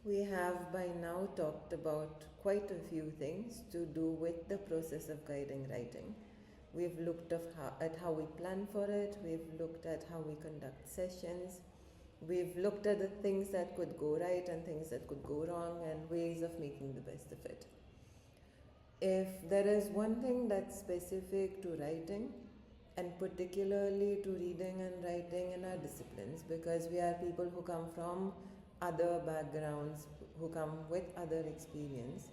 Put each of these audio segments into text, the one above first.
We have by now talked about quite a few things to do with the process of guiding writing. We've looked at how we plan for it, we've looked at how we conduct sessions, we've looked at the things that could go right and things that could go wrong and ways of making the best of it. If there is one thing that's specific to writing, and particularly to reading and writing in our disciplines, because we are people who come from other backgrounds, who come with other experience,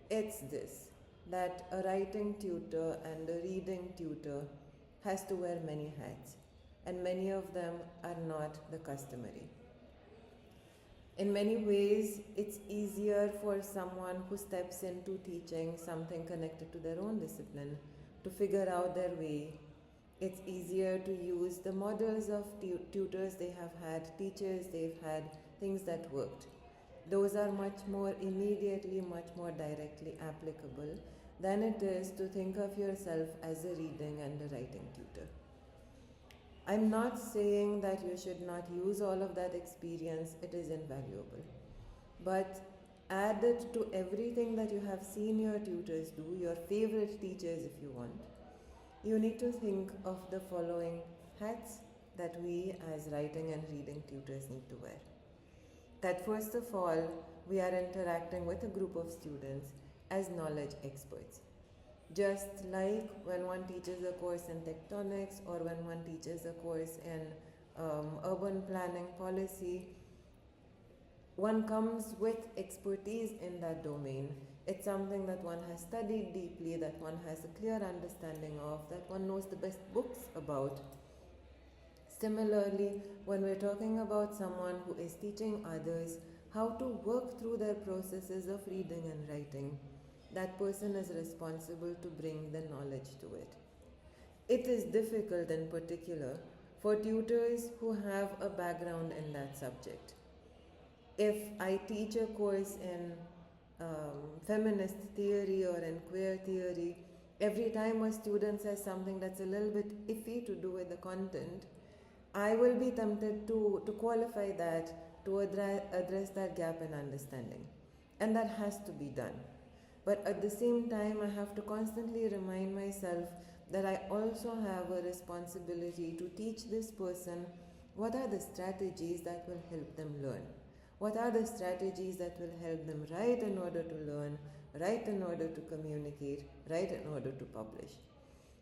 it's this, that a writing tutor and a reading tutor has to wear many hats, and many of them are not the customary. In many ways, it's easier for someone who steps into teaching something connected to their own discipline to figure out their way. It's easier to use the models of tutors they have had, teachers they've had, things that worked. Those are much more immediately, much more directly applicable than it is to think of yourself as a reading and a writing tutor. I'm not saying that you should not use all of that experience, it is invaluable. But add it to everything that you have seen your tutors do, your favorite teachers if you want. You need to think of the following hats that we as writing and reading tutors need to wear. That first of all, we are interacting with a group of students as knowledge experts. Just like when one teaches a course in tectonics or when one teaches a course in urban planning policy, one comes with expertise in that domain. It's something that one has studied deeply, that one has a clear understanding of, that one knows the best books about. Similarly, when we're talking about someone who is teaching others how to work through their processes of reading and writing, that person is responsible to bring the knowledge to it. It is difficult in particular for tutors who have a background in that subject. If I teach a course in feminist theory or in queer theory, every time a student says something that's a little bit iffy to do with the content, I will be tempted to qualify that, to address that gap in understanding. And that has to be done. But at the same time, I have to constantly remind myself that I also have a responsibility to teach this person what are the strategies that will help them learn. What are the strategies that will help them write in order to learn, write in order to communicate, write in order to publish.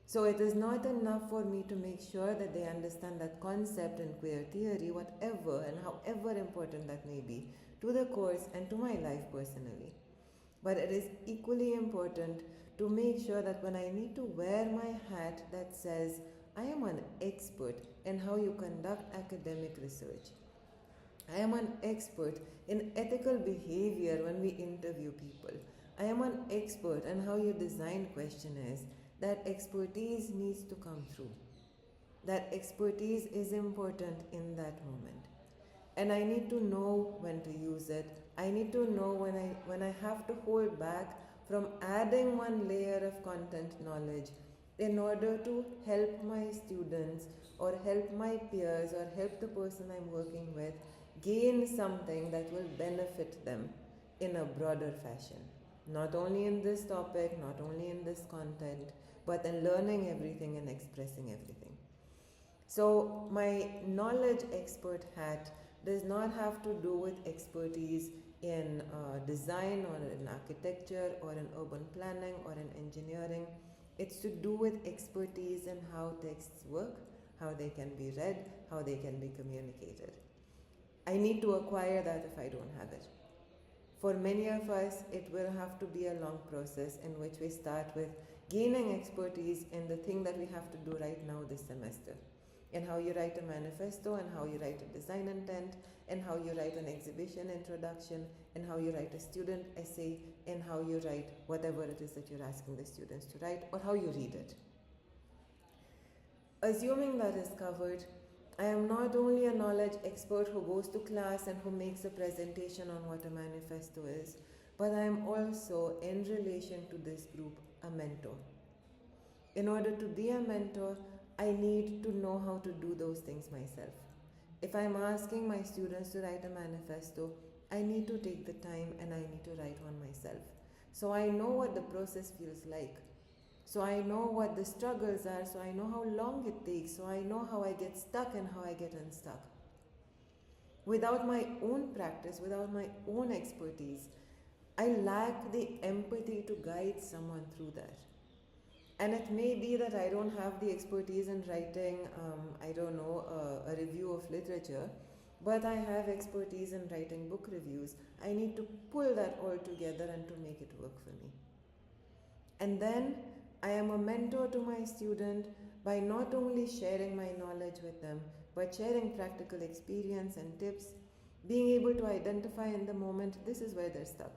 So it is not enough for me to make sure that they understand that concept in queer theory, whatever and however important that may be, to the course and to my life personally. But it is equally important to make sure that when I need to wear my hat that says, I am an expert in how you conduct academic research. I am an expert in ethical behavior when we interview people. I am an expert in how you design questionnaires. That expertise needs to come through. That expertise is important in that moment. And I need to know when to use it. I need to know when I have to hold back from adding one layer of content knowledge in order to help my students or help my peers or help the person I'm working with gain something that will benefit them in a broader fashion. Not only in this topic, not only in this content, but in learning everything and expressing everything. So my knowledge expert hat does not have to do with expertise in design or in architecture or in urban planning or in engineering. It's to do with expertise in how texts work, how they can be read, how they can be communicated. I need to acquire that if I don't have it. For many of us, it will have to be a long process in which we start with gaining expertise in the thing that we have to do right now this semester. In how you write a manifesto, and how you write a design intent, and how you write an exhibition introduction, and how you write a student essay, and how you write whatever it is that you're asking the students to write, or how you read it. Assuming that is covered, I am not only a knowledge expert who goes to class and who makes a presentation on what a manifesto is, but I am also, in relation to this group, a mentor. In order to be a mentor, I need to know how to do those things myself. If I'm asking my students to write a manifesto, I need to take the time and I need to write on myself. So I know what the process feels like. So I know what the struggles are, so I know how long it takes, so I know how I get stuck and how I get unstuck. Without my own practice, without my own expertise, I lack the empathy to guide someone through that. And it may be that I don't have the expertise in writing, a review of literature, but I have expertise in writing book reviews. I need to pull that all together and to make it work for me. And then I am a mentor to my student by not only sharing my knowledge with them, but sharing practical experience and tips, being able to identify in the moment this is where they're stuck.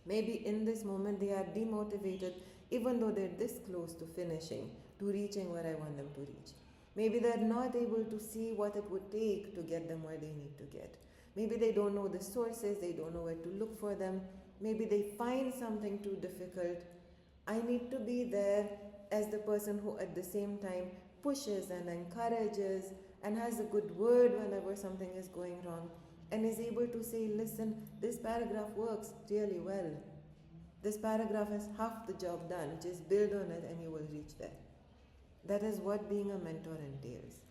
Maybe in this moment they are demotivated even though they're this close to finishing, to reaching where I want them to reach. Maybe they're not able to see what it would take to get them where they need to get. Maybe they don't know the sources, they don't know where to look for them. Maybe they find something too difficult. I need to be there as the person who at the same time pushes and encourages and has a good word whenever something is going wrong and is able to say, listen, this paragraph works really well. This paragraph has half the job done. Just build on it and you will reach there. That is what being a mentor entails.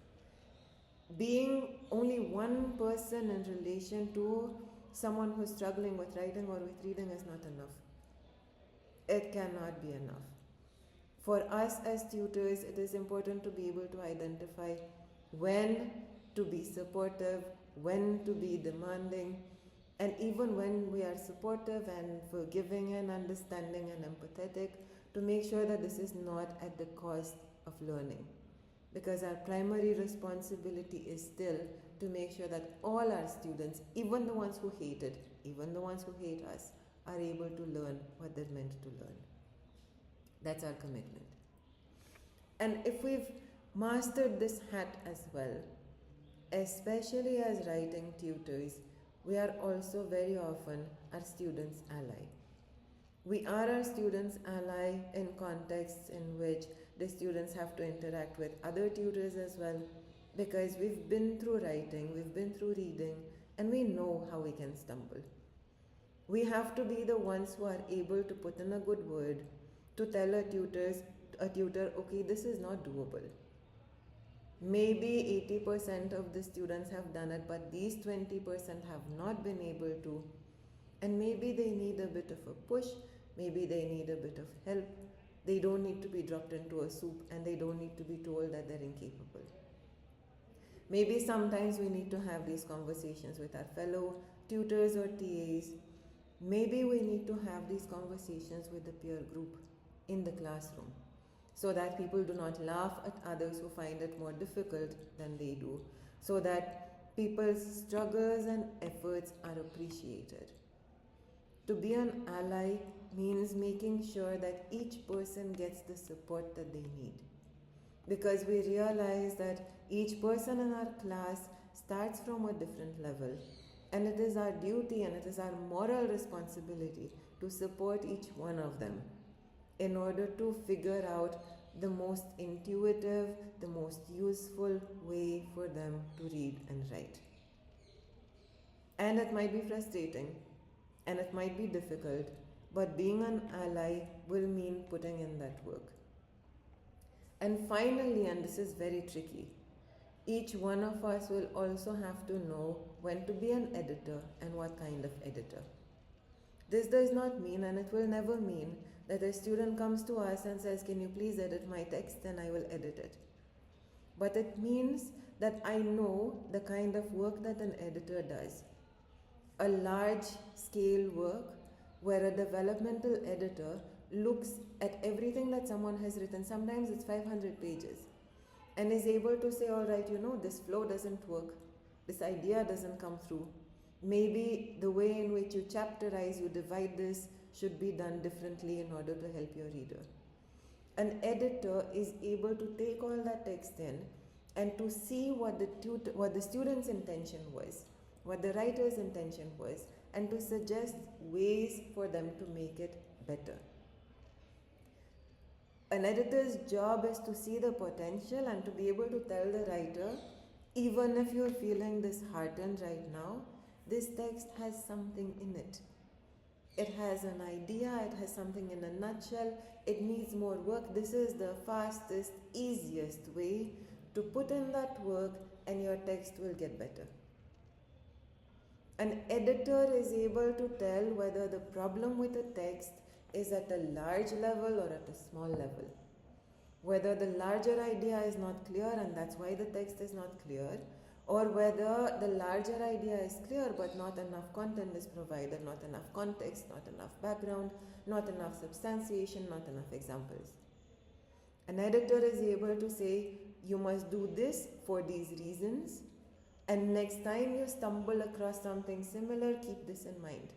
Being only one person in relation to someone who's struggling with writing or with reading is not enough. It cannot be enough. For us as tutors, it is important to be able to identify when to be supportive, when to be demanding, and even when we are supportive and forgiving and understanding and empathetic, to make sure that this is not at the cost of learning. Because our primary responsibility is still to make sure that all our students, even the ones who hate it, even the ones who hate us, are able to learn what they're meant to learn. That's our commitment. And if we've mastered this hat as well, especially as writing tutors, we are also very often our students' ally. We are our students' ally in contexts in which the students have to interact with other tutors as well, because we've been through writing, we've been through reading, and we know how we can stumble. We have to be the ones who are able to put in a good word, to tell a tutor, okay, this is not doable. Maybe 80% of the students have done it, but these 20% have not been able to. And maybe they need a bit of a push, maybe they need a bit of help. They don't need to be dropped into a soup and they don't need to be told that they're incapable. Maybe sometimes we need to have these conversations with our fellow tutors or TAs. Maybe we need to have these conversations with the peer group in the classroom, so that people do not laugh at others who find it more difficult than they do, so that people's struggles and efforts are appreciated. To be an ally means making sure that each person gets the support that they need, because we realize that each person in our class starts from a different level, and it is our duty and it is our moral responsibility to support each one of them in order to figure out the most intuitive, the most useful way for them to read and write. And it might be frustrating and it might be difficult, but being an ally will mean putting in that work. And finally, and this is very tricky, each one of us will also have to know when to be an editor and what kind of editor. This does not mean, and it will never mean, that a student comes to us and says, can you please edit my text, and I will edit it. But it means that I know the kind of work that an editor does. A large scale work where a developmental editor looks at everything that someone has written, sometimes it's 500 pages, and is able to say, all right, this flow doesn't work, this idea doesn't come through. Maybe the way in which you chapterize, you divide this, should be done differently in order to help your reader. An editor is able to take all that text in and to see what the student's intention was, what the writer's intention was, and to suggest ways for them to make it better. An editor's job is to see the potential and to be able to tell the writer, even if you're feeling disheartened right now, this text has something in it. It has an idea, it has something in a nutshell, it needs more work. This is the fastest, easiest way to put in that work and your text will get better. An editor is able to tell whether the problem with a text is at a large level or at a small level. Whether the larger idea is not clear and that's why the text is not clear, or whether the larger idea is clear but not enough content is provided, not enough context, not enough background, not enough substantiation, not enough examples. An editor is able to say, you must do this for these reasons, and next time you stumble across something similar, keep this in mind.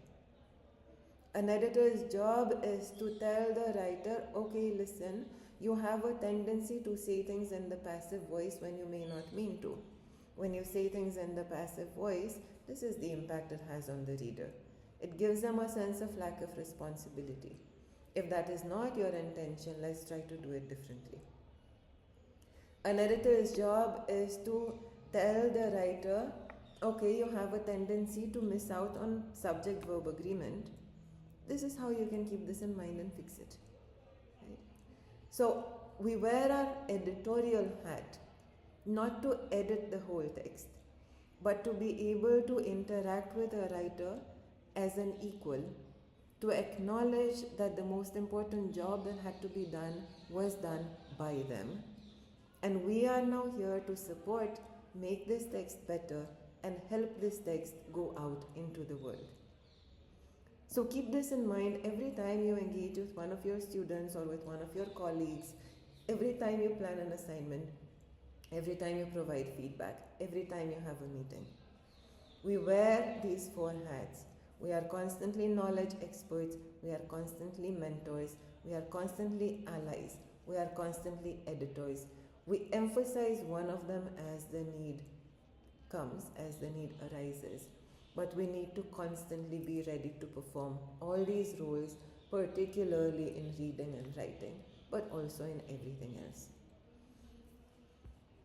An editor's job is to tell the writer, okay, listen, you have a tendency to say things in the passive voice when you may not mean to. When you say things in the passive voice, this is the impact it has on the reader. It gives them a sense of lack of responsibility. If that is not your intention, let's try to do it differently. An editor's job is to tell the writer, okay, you have a tendency to miss out on subject-verb agreement. This is how you can keep this in mind and fix it. Right? So we wear our editorial hat not to edit the whole text, but to be able to interact with a writer as an equal, to acknowledge that the most important job that had to be done was done by them. And we are now here to support, make this text better, and help this text go out into the world. So keep this in mind every time you engage with one of your students or with one of your colleagues, every time you plan an assignment, every time you provide feedback, every time you have a meeting. We wear these four hats. We are constantly knowledge experts, we are constantly mentors, we are constantly allies, we are constantly editors. We emphasize one of them as the need comes, as the need arises. But we need to constantly be ready to perform all these roles, particularly in reading and writing, but also in everything else.